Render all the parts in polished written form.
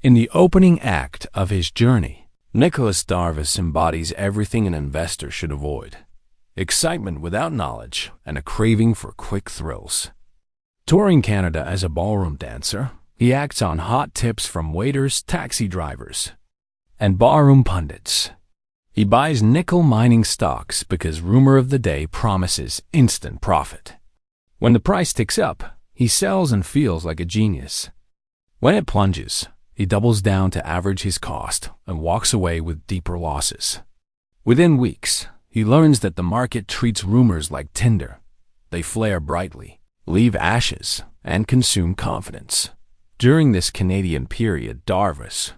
In the opening act of his journey, Nicolas Darvas embodies everything an investor should avoid: excitement without knowledge and a craving for quick thrills. Touring Canada as a ballroom dancer, he acts on hot tips from waiters, taxi drivers, and barroom pundits. He buys nickel mining stocks because rumor of the day promises instant profit. When the price ticks up, he sells and feels like a genius. When it plunges, he doubles down to average his cost and walks away with deeper losses. Within weeks, he learns that the market treats rumors like tinder. They flare brightly, leave ashes, and consume confidence. During this Canadian period, Darvas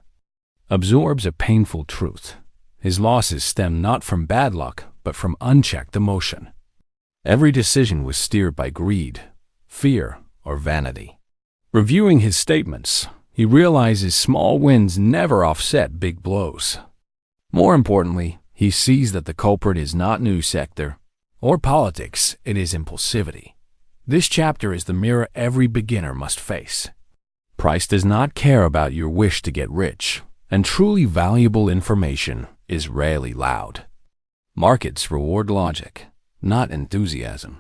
absorbs a painful truth. His losses stem not from bad luck, but from unchecked emotion. Every decision was steered by greed, fear, or vanity. Reviewing his statements, he realizes small wins never offset big blows. More importantly, he sees that the culprit is not news sector or politics, it is impulsivity. This chapter is the mirror every beginner must face. Price does not care about your wish to get rich, and truly valuable information is rarely loud. Markets reward logic, not enthusiasm.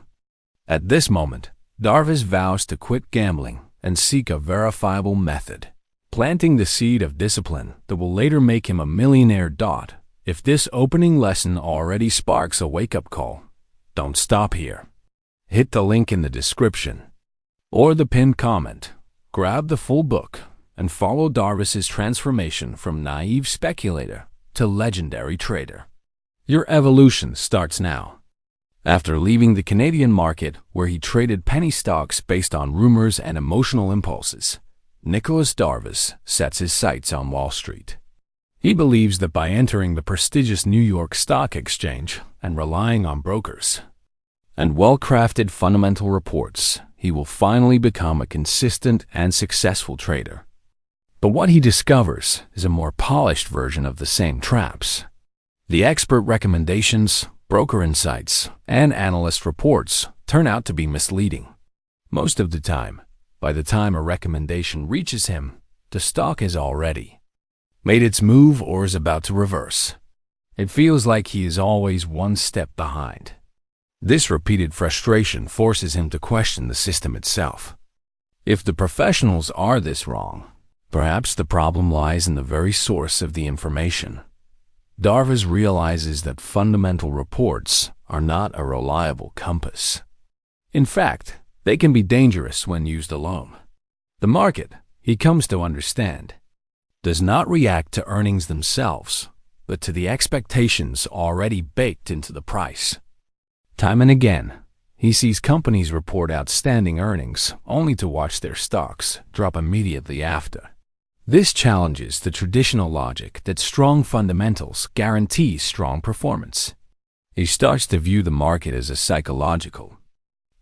At this moment, Darvas vows to quit gambling and seek a verifiable method, planting the seed of discipline that will later make him a millionaire. If this opening lesson already sparks a wake-up call, don't stop here. Hit the link in the description or the pinned comment, grab the full book, and follow Darvas's transformation from naive speculator to legendary trader. Your evolution starts now. After leaving the Canadian market, where he traded penny stocks based on rumors and emotional impulses, Nicolas Darvas sets his sights on Wall Street. He believes that by entering the prestigious New York Stock Exchange and relying on brokers and well-crafted fundamental reports, he will finally become a consistent and successful trader. But what he discovers is a more polished version of the same traps. The expert recommendations, broker insights, and analyst reports turn out to be misleading. Most of the time, by the time a recommendation reaches him, the stock has already made its move or is about to reverse. It feels like he is always one step behind. This repeated frustration forces him to question the system itself. If the professionals are this wrong, perhaps the problem lies in the very source of the information. Darvas realizes that fundamental reports are not a reliable compass. In fact, they can be dangerous when used alone. The market, he comes to understand, does not react to earnings themselves, but to the expectations already baked into the price. Time and again, he sees companies report outstanding earnings only to watch their stocks drop immediately after. This challenges the traditional logic that strong fundamentals guarantee strong performance. He starts to view the market as a psychological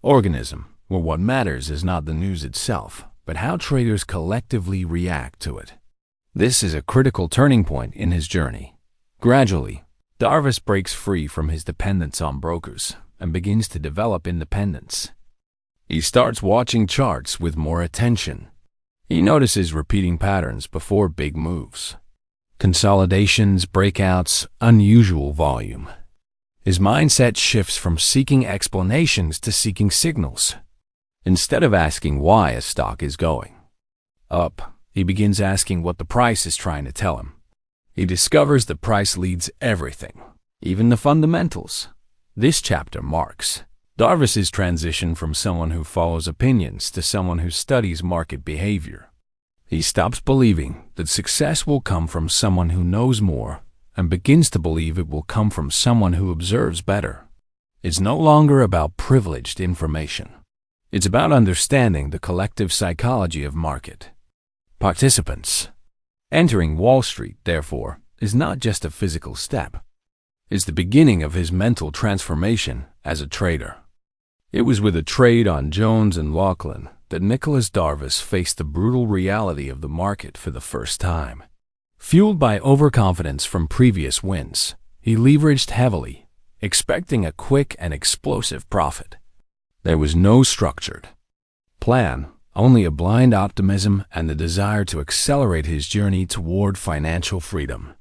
organism, where what matters is not the news itself, but how traders collectively react to it. This is a critical turning point in his journey. Gradually, Darvas breaks free from his dependence on brokers and begins to develop independence. He starts watching charts with more attention. He notices repeating patterns before big moves: consolidations, breakouts, unusual volume. His mindset shifts from seeking explanations to seeking signals. Instead of asking why a stock is going up, he begins asking what the price is trying to tell him. He discovers the price leads everything, even the fundamentals. This chapter marks Darvas's transition from someone who follows opinions to someone who studies market behavior. He stops believing that success will come from someone who knows more and begins to believe it will come from someone who observes better. It's no longer about privileged information. It's about understanding the collective psychology of market participants. Entering Wall Street, therefore, is not just a physical step. It's the beginning of his mental transformation as a trader. It was with a trade on Jones and Laughlin that Nicolas Darvas faced the brutal reality of the market for the first time. Fueled by overconfidence from previous wins, he leveraged heavily, expecting a quick and explosive profit. There was no structured plan, only a blind optimism and the desire to accelerate his journey toward financial freedom.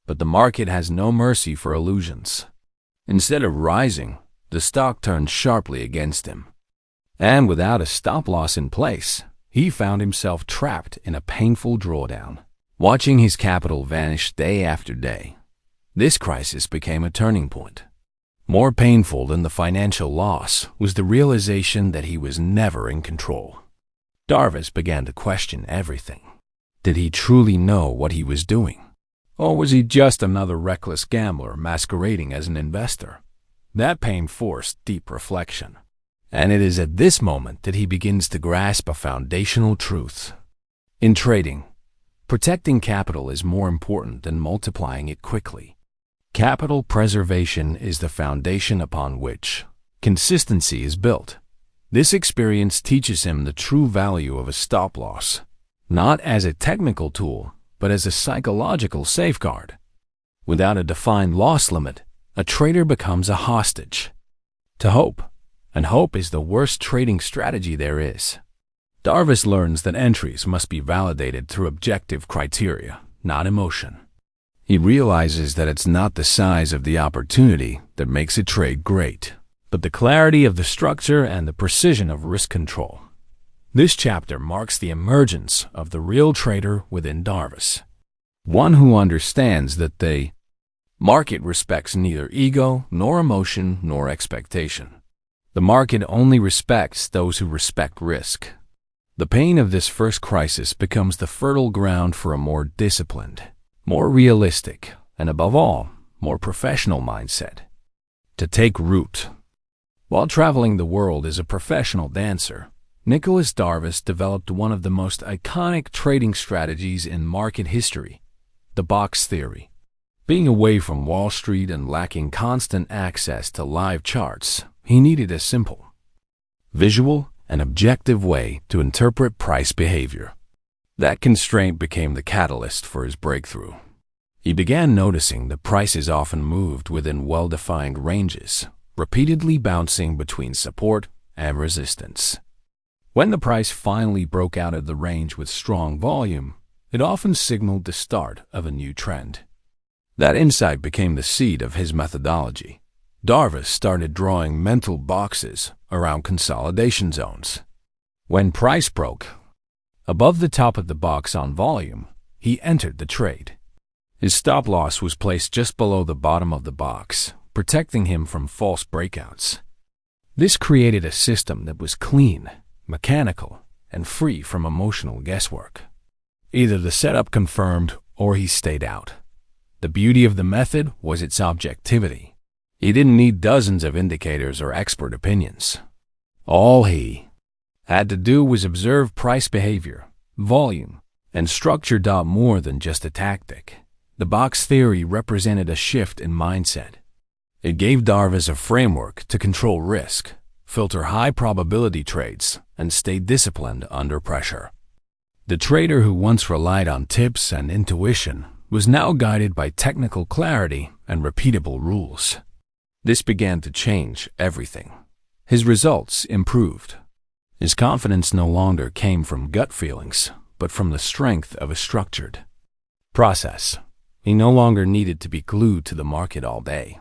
But the market has no mercy for illusions. Instead of rising, the stock turned sharply against him. And without a stop-loss in place, he found himself trapped in a painful drawdown, watching his capital vanish day after day. This crisis became a turning point. More painful than the financial loss was the realization that he was never in control. Darvas began to question everything. Did he truly know what he was doing? Or was he just another reckless gambler masquerading as an investor? That pain forced deep reflection. And it is at this moment that he begins to grasp a foundational truth. In trading, protecting capital is more important than multiplying it quickly. Capital preservation is the foundation upon which consistency is built. This experience teaches him the true value of a stop-loss, not as a technical tool, but as a psychological safeguard. Without a defined loss limit, a trader becomes a hostage to hope, and hope is the worst trading strategy there is. Darvas learns that entries must be validated through objective criteria, not emotion. He realizes that it's not the size of the opportunity that makes a trade great, but the clarity of the structure and the precision of risk control. This chapter marks the emergence of the real trader within Darvas, one who understands that the market respects neither ego, nor emotion, nor expectation. The market only respects those who respect risk. The pain of this first crisis becomes the fertile ground for a more disciplined, more realistic, and above all, more professional mindset to take root. While traveling the world as a professional dancer, Nicolas Darvas developed one of the most iconic trading strategies in market history, the box theory. Being away from Wall Street and lacking constant access to live charts, he needed a simple, visual, and objective way to interpret price behavior. That constraint became the catalyst for his breakthrough. He began noticing that prices often moved within well-defined ranges, repeatedly bouncing between support and resistance. When the price finally broke out of the range with strong volume, it often signaled the start of a new trend. That insight became the seed of his methodology. Darvas started drawing mental boxes around consolidation zones. When price broke above the top of the box on volume, he entered the trade. His stop-loss was placed just below the bottom of the box, protecting him from false breakouts. This created a system that was clean, mechanical, and free from emotional guesswork. Either the setup confirmed or he stayed out. The beauty of the method was its objectivity. He didn't need dozens of indicators or expert opinions. All he had to do was observe price behavior, volume, and structure. More than just a tactic. The box theory represented a shift in mindset. It gave Darvas a framework to control risk, filter high-probability trades, and stay disciplined under pressure. The trader who once relied on tips and intuition was now guided by technical clarity and repeatable rules. This began to change everything. His results improved. His confidence no longer came from gut feelings, but from the strength of a structured process. He no longer needed to be glued to the market all day.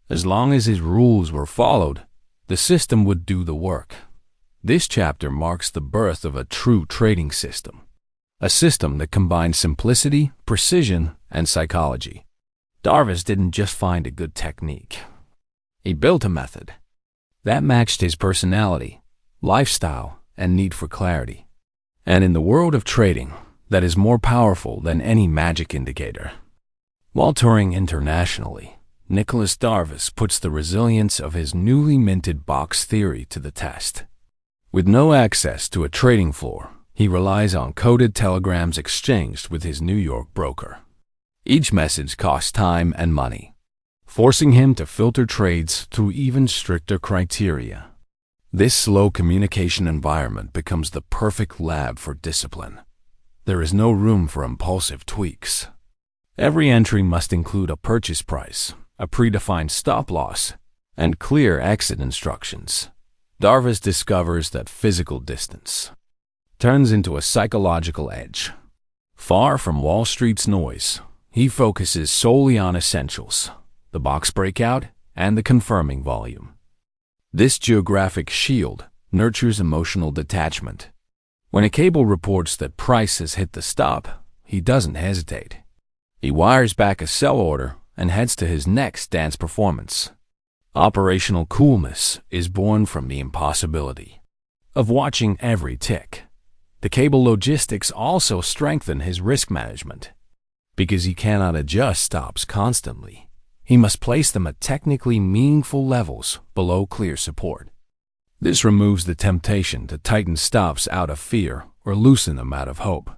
As long as his rules were followed, the system would do the work. This chapter marks the birth of a true trading system, a system that combines simplicity, precision, and psychology. Darvas didn't just find a good technique. He built a method that matched his personality, lifestyle, and need for clarity. And in the world of trading, that is more powerful than any magic indicator. While touring internationally, Nicolas Darvas puts the resilience of his newly minted box theory to the test. With no access to a trading floor, he relies on coded telegrams exchanged with his New York broker. Each message costs time and money, forcing him to filter trades through even stricter criteria. This slow communication environment becomes the perfect lab for discipline. There is no room for impulsive tweaks. Every entry must include a purchase price, a predefined stop-loss, and clear exit instructions. Darvas discovers that physical distance turns into a psychological edge. Far from Wall Street's noise, he focuses solely on essentials, the box breakout and the confirming volume. This geographic shield nurtures emotional detachment. When a cable reports that price has hit the stop, he doesn't hesitate. He wires back a sell order and heads to his next dance performance. Operational coolness is born from the impossibility of watching every tick. The cable logistics also strengthen his risk management. Because he cannot adjust stops constantly, he must place them at technically meaningful levels below clear support. This removes the temptation to tighten stops out of fear or loosen them out of hope.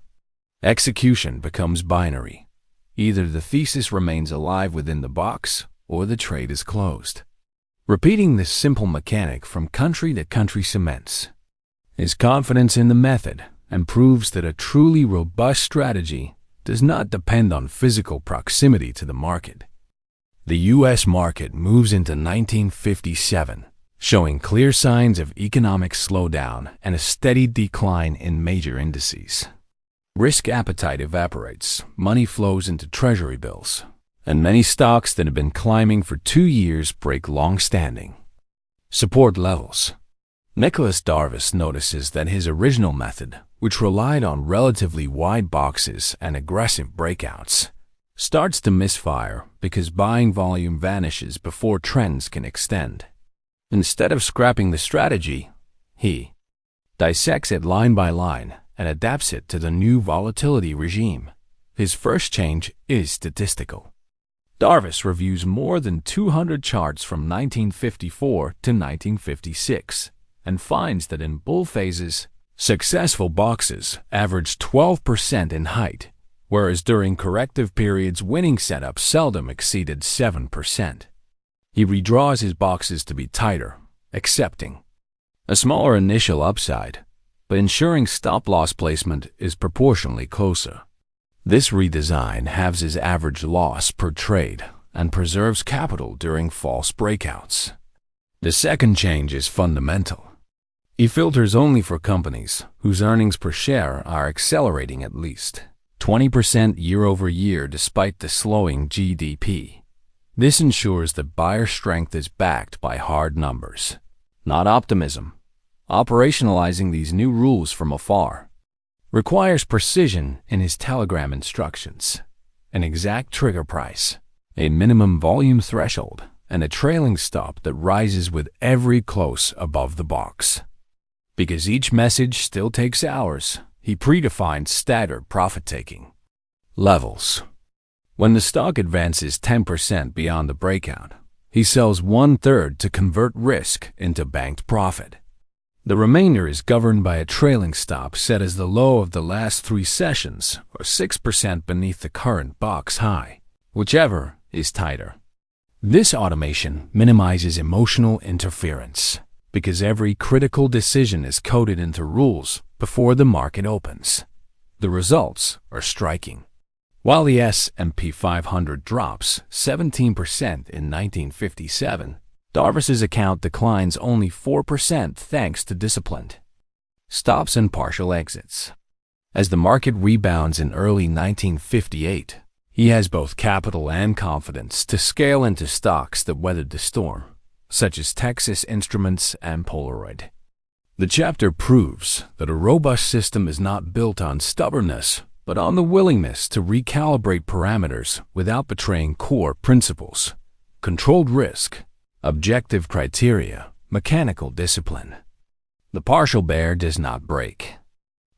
Execution becomes binary. Either the thesis remains alive within the box or the trade is closed. Repeating this simple mechanic from country to country cements his confidence in the method and proves that a truly robust strategy does not depend on physical proximity to the market. The U.S. market moves into 1957, showing clear signs of economic slowdown and a steady decline in major indices. Risk appetite evaporates, money flows into treasury bills, and many stocks that have been climbing for 2 years break long-standing support levels. Nicolas Darvas notices that his original method, which relied on relatively wide boxes and aggressive breakouts, starts to misfire because buying volume vanishes before trends can extend. Instead of scrapping the strategy, he dissects it line by line and adapts it to the new volatility regime. His first change is statistical. Darvas reviews more than 200 charts from 1954 to 1956 and finds that in bull phases, successful boxes average 12% in height, whereas during corrective periods, winning setups seldom exceeded 7%. He redraws his boxes to be tighter, accepting a smaller initial upside, but ensuring stop-loss placement is proportionally closer. This redesign halves his average loss per trade and preserves capital during false breakouts. The second change is fundamental. He filters only for companies whose earnings per share are accelerating at least 20% year-over-year despite the slowing GDP. This ensures that buyer strength is backed by hard numbers, not optimism. Operationalizing these new rules from afar requires precision in his telegram instructions, an exact trigger price, a minimum volume threshold, and a trailing stop that rises with every close above the box. Because each message still takes hours, he predefines staggered profit-taking levels. When the stock advances 10% beyond the breakout, he sells 1/3 to convert risk into banked profit. The remainder is governed by a trailing stop set as the low of the last 3 sessions or 6% beneath the current box high, whichever is tighter. This automation minimizes emotional interference because every critical decision is coded into rules before the market opens. The results are striking. While the S&P 500 drops 17% in 1957, Darvas's account declines only 4% thanks to disciplined stops and partial exits. As the market rebounds in early 1958, he has both capital and confidence to scale into stocks that weathered the storm, such as Texas Instruments and Polaroid. The chapter proves that a robust system is not built on stubbornness, but on the willingness to recalibrate parameters without betraying core principles: controlled risk, objective criteria, mechanical discipline. The partial bear does not break.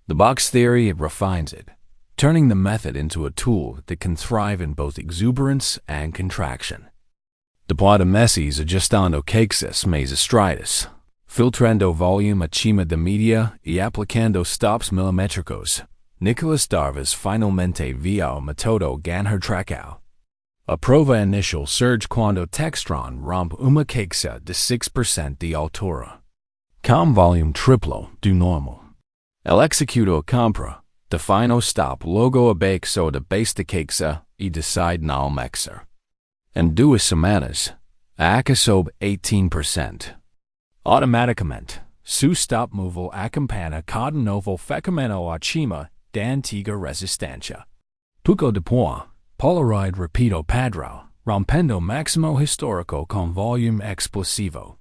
The box theory refines it, turning the method into a tool that can thrive in both exuberance and contraction. Depois meses ajustando caixas meses filtrando volume acima da media e aplicando stops milimétricos, Nicolas Darvas finalmente via o método ganhar tracao. Aprova initial surge quando Textron rompe uma caixa de 6% de altura. Com volume triplo do normal. El executo a compra, define o stop logo abaixo da base da caixa e decide não mexer. Em 2 semanas, a ACA sobe 18%. Automaticamente, Su stop moval accompana cada novo fecamento acima d'antiga resistencia. Puco de point, Polaroid repito padrão, rompendo máximo histórico com volume explosivo.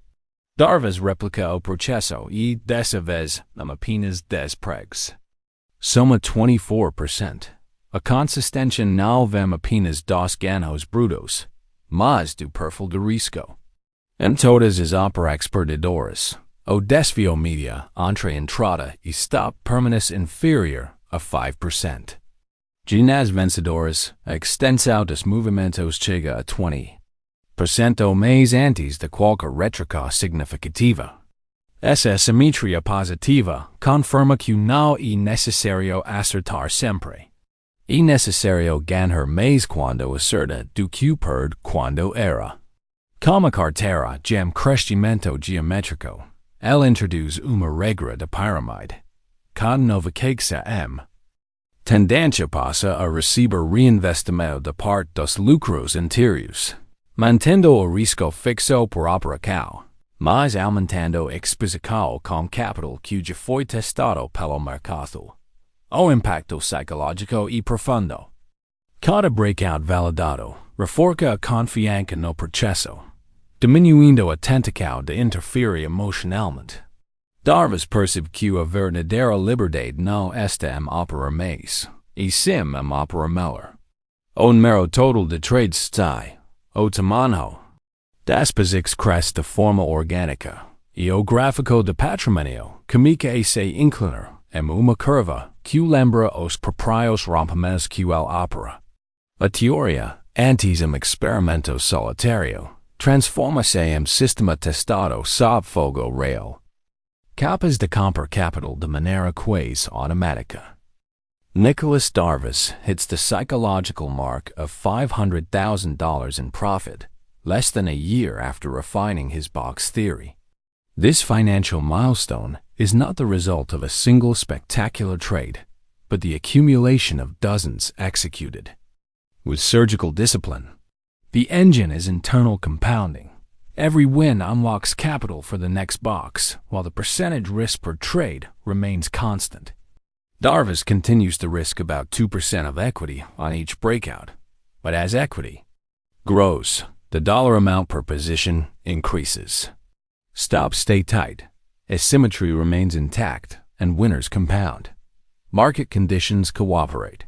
Darvas replica o processo e, dessa vez, não apenas 10 pregs. Soma 24%. A consistência não vem apenas dos ganhos brutos, mas do perfil de risco. Em todas as operações perdedoras, o desvio media entre entrada e stop permanece inferior a 5%. Nas vencedoras, a extensão dos movimentos chega a 20% ou mais antes de qualquer retruca significativa. Essa simetria positiva confirma que não é necessário acertar sempre. É necessário ganhar mais quando acerta do que perde quando erra. Como a carteira de crescimento geométrico, ela introduz uma regra de pirâmide. Cada nova caixa tendência passa a receber reinvestimento da parte dos lucros anteriores, mantendo o risco fixo por operação, mas aumentando a exposição com capital que já foi testado pelo mercado. O impacto psicológico e profundo. Cada breakout validado reforça a confiança no processo, diminuindo a tentação de interferir emocionalmente. Darvas percebe que a verdadeira liberdade não está em operar mais, e sim em operar melhor. O número total de trades está, o tamanho das posições cresce de forma orgânica, e o gráfico de patrimônio comienza a se inclinar em uma curva que lembra os próprios rompimentos que ele opera. A teoria, antes em experimento solitário, transforma-se em sistema testado sob fogo real, capaz de comprar capital de maneira quase automática. Nicolas Darvas hits the psychological mark of $500,000 in profit, less than a year after refining his box theory. This financial milestone is not the result of a single spectacular trade, but the accumulation of dozens executed. With surgical discipline, the engine is internal compounding. Every win unlocks capital for the next box, while the percentage risk per trade remains constant. Darvas continues to risk about 2% of equity on each breakout, but as equity grows, the dollar amount per position increases. Stops stay tight, asymmetry remains intact, and winners compound. Market conditions cooperate.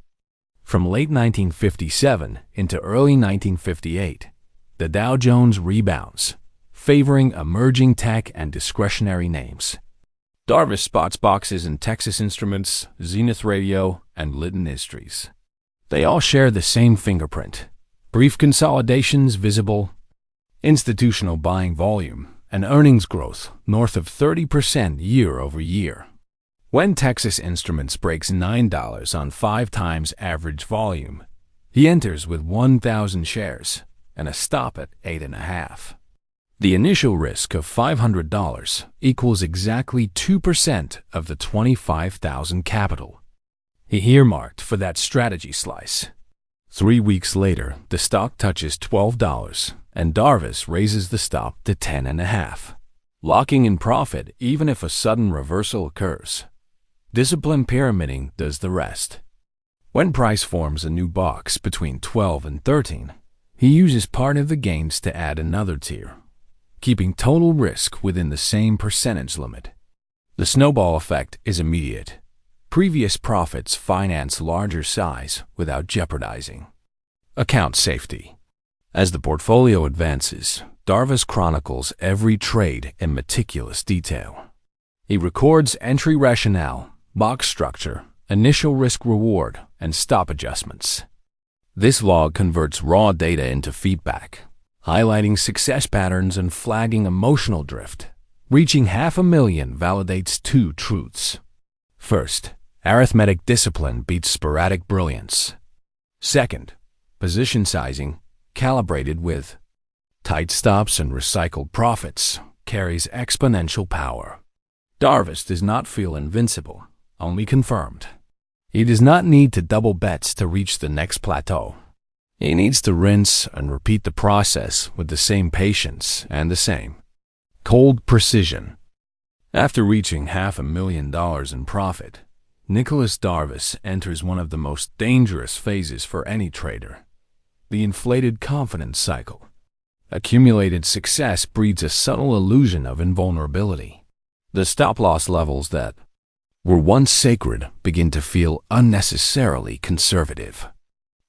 From late 1957 into early 1958, the Dow Jones rebounds, favoring emerging tech and discretionary names. Darvas spots boxes in Texas Instruments, Zenith Radio, and Litton Industries. They all share the same fingerprint: brief consolidations visible, institutional buying volume, and earnings growth north of 30% year over year. When Texas Instruments breaks $9 on 5 times average volume, he enters with 1,000 shares and a stop at 8.5. The initial risk of $500 equals exactly 2% of the 25,000 capital he earmarked for that strategy slice. 3 weeks later, the stock touches $12, and Darvas raises the stop to 10.5, locking in profit even if a sudden reversal occurs. Disciplined pyramiding does the rest. When price forms a new box between 12 and 13, he uses part of the gains to add another tier, keeping total risk within the same percentage limit. The snowball effect is immediate. Previous profits finance larger size without jeopardizing account safety. As the portfolio advances, Darvas chronicles every trade in meticulous detail. He records entry rationale, box structure, initial risk-reward, and stop adjustments. This log converts raw data into feedback, highlighting success patterns and flagging emotional drift. Reaching 500,000 validates 2 truths. First, arithmetic discipline beats sporadic brilliance. Second, position sizing, calibrated with tight stops and recycled profits, carries exponential power. Darvas does not feel invincible, only confirmed. He does not need to double bets to reach the next plateau. He needs to rinse and repeat the process with the same patience and the same cold precision. After reaching $500,000 in profit, Nicolas Darvas enters one of the most dangerous phases for any trader: the inflated confidence cycle. Accumulated success breeds a subtle illusion of invulnerability. The stop-loss levels that were once sacred begin to feel unnecessarily conservative.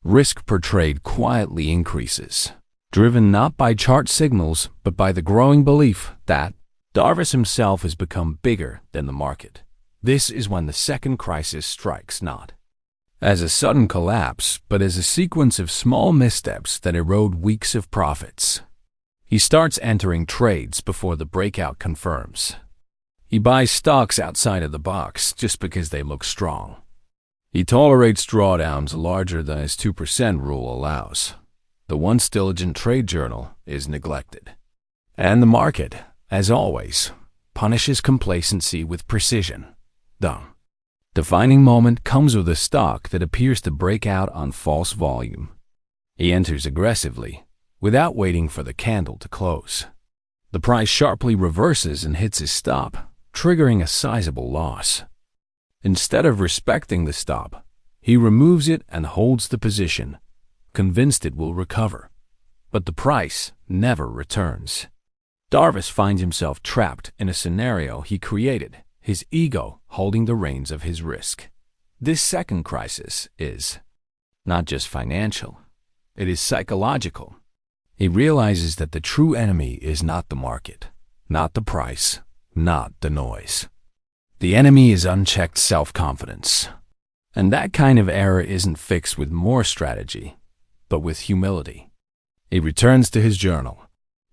Risk per trade quietly increases, driven not by chart signals but by the growing belief that Darvas himself has become bigger than the market. This is when the second crisis strikes, not as a sudden collapse, but as a sequence of small missteps that erode weeks of profits. He starts entering trades before the breakout confirms. He buys stocks outside of the box just because they look strong. He tolerates drawdowns larger than his 2% rule allows. The once diligent trade journal is neglected. And the market, as always, punishes complacency with precision. The defining moment comes with a stock that appears to break out on false volume. He enters aggressively, without waiting for the candle to close. The price sharply reverses and hits his stop, triggering a sizable loss. Instead of respecting the stop, he removes it and holds the position, convinced it will recover. But the price never returns. Darvas finds himself trapped in a scenario he created, his ego holding the reins of his risk. This second crisis is not just financial, it is psychological. He realizes that the true enemy is not the market, not the price, not the noise. The enemy is unchecked self-confidence. And that kind of error isn't fixed with more strategy, but with humility. He returns to his journal,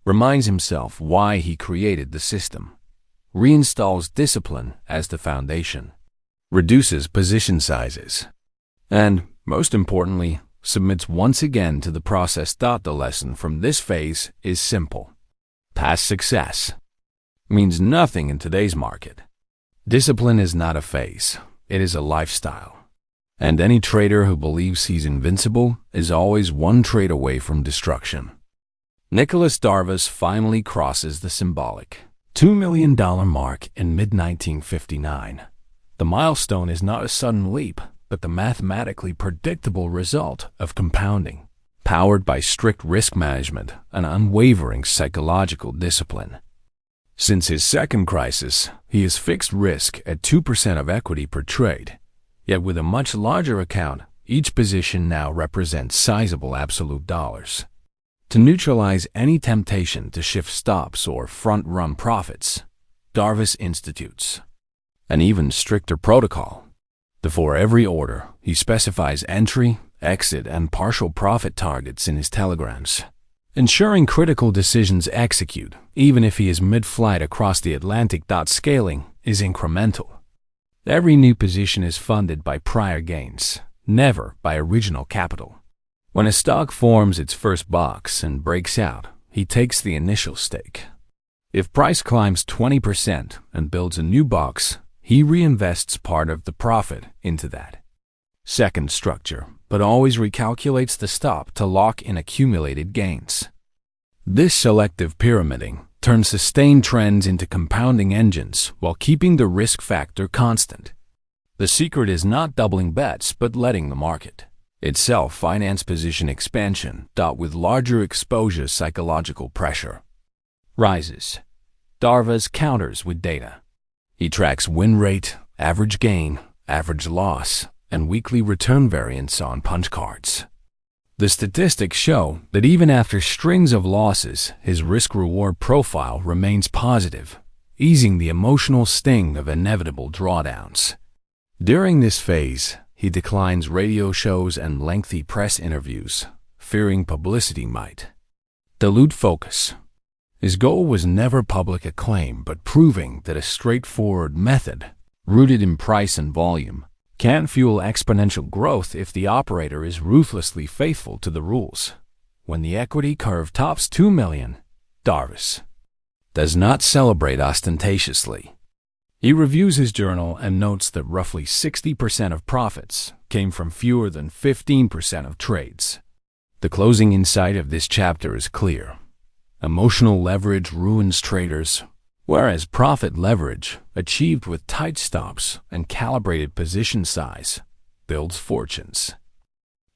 reminds himself why he created the system, reinstalls discipline as the foundation, reduces position sizes, and, most importantly, submits once again to the process. The lesson from this phase is simple. Past success means nothing in today's market. Discipline is not a phase, it is a lifestyle. And any trader who believes he's invincible is always one trade away from destruction. Nicolas Darvas finally crosses the symbolic $2 million mark in mid-1959. The milestone is not a sudden leap, but the mathematically predictable result of compounding, powered by strict risk management and unwavering psychological discipline. Since his second crisis, he has fixed risk at 2% of equity per trade. Yet with a much larger account, each position now represents sizable absolute dollars. To neutralize any temptation to shift stops or front-run profits, Darvas institutes an even stricter protocol. Before every order, he specifies entry, exit, and partial profit targets in his telegrams, ensuring critical decisions execute, even if he is mid-flight across the Atlantic. Scaling is incremental. Every new position is funded by prior gains, never by original capital. When a stock forms its first box and breaks out, he takes the initial stake. If price climbs 20% and builds a new box, he reinvests part of the profit into that second structure, but always recalculates the stop to lock in accumulated gains. This selective pyramiding turns sustained trends into compounding engines while keeping the risk factor constant. The secret is not doubling bets but letting the market itself finance position expansion. With larger exposure, psychological pressure rises. Darvas counters with data. He tracks win rate, average gain, average loss, and weekly return variance on punch cards. The statistics show that even after strings of losses, his risk-reward profile remains positive, easing the emotional sting of inevitable drawdowns. During this phase, he declines radio shows and lengthy press interviews, fearing publicity might dilute focus. His goal was never public acclaim, but proving that a straightforward method, rooted in price and volume, can fuel exponential growth if the operator is ruthlessly faithful to the rules. When the equity curve tops 2 million, Darvas does not celebrate ostentatiously. He reviews his journal and notes that roughly 60% of profits came from fewer than 15% of trades. The closing insight of this chapter is clear. Emotional leverage ruins traders, whereas profit leverage, achieved with tight stops and calibrated position size, builds fortunes.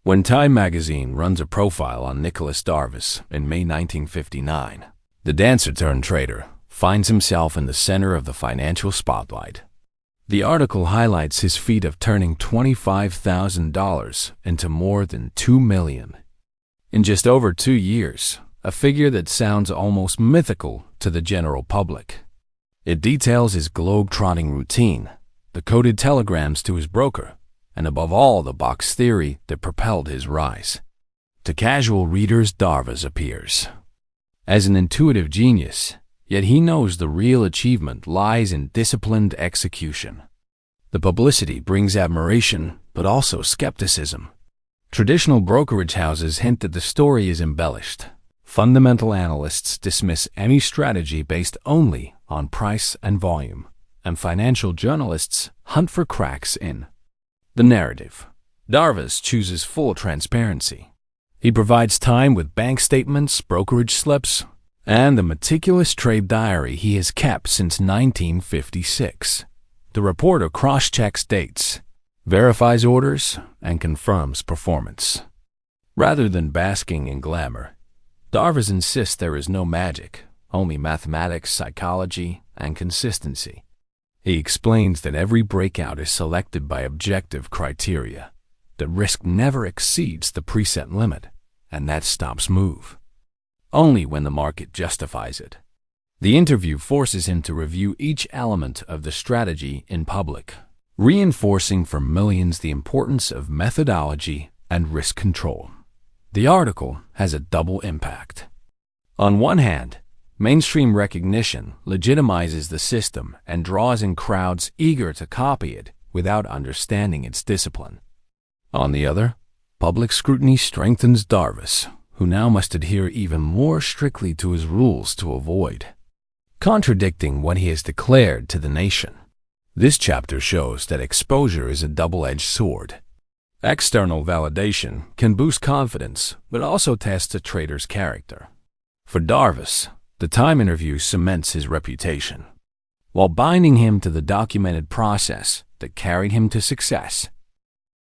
When Time magazine runs a profile on Nicolas Darvas in May 1959, the dancer-turned-trader finds himself in the center of the financial spotlight. The article highlights his feat of turning $25,000 into more than $2 million in just over 2 years, a figure that sounds almost mythical to the general public. It details his globe-trotting routine, the coded telegrams to his broker, and above all the box theory that propelled his rise. To casual readers, Darvas appears as an intuitive genius, yet he knows the real achievement lies in disciplined execution. The publicity brings admiration, but also skepticism. Traditional brokerage houses hint that the story is embellished. Fundamental analysts dismiss any strategy based only on price and volume, and financial journalists hunt for cracks in the narrative. Darvas chooses full transparency. He provides Time with bank statements, brokerage slips, and the meticulous trade diary he has kept since 1956. The reporter cross-checks dates, verifies orders, and confirms performance. Rather than basking in glamour, Darvas insists there is no magic, only mathematics, psychology, and consistency. He explains that every breakout is selected by objective criteria, that risk never exceeds the preset limit, and that stops move only when the market justifies it. The interview forces him to review each element of the strategy in public, reinforcing for millions the importance of methodology and risk control. The article has a double impact. On one hand, mainstream recognition legitimizes the system and draws in crowds eager to copy it without understanding its discipline. On the other, public scrutiny strengthens Darvas, who now must adhere even more strictly to his rules to avoid contradicting what he has declared to the nation. This chapter shows that exposure is a double-edged sword. External validation can boost confidence, but also tests a trader's character. For Darvas, the Time interview cements his reputation, while binding him to the documented process that carried him to success.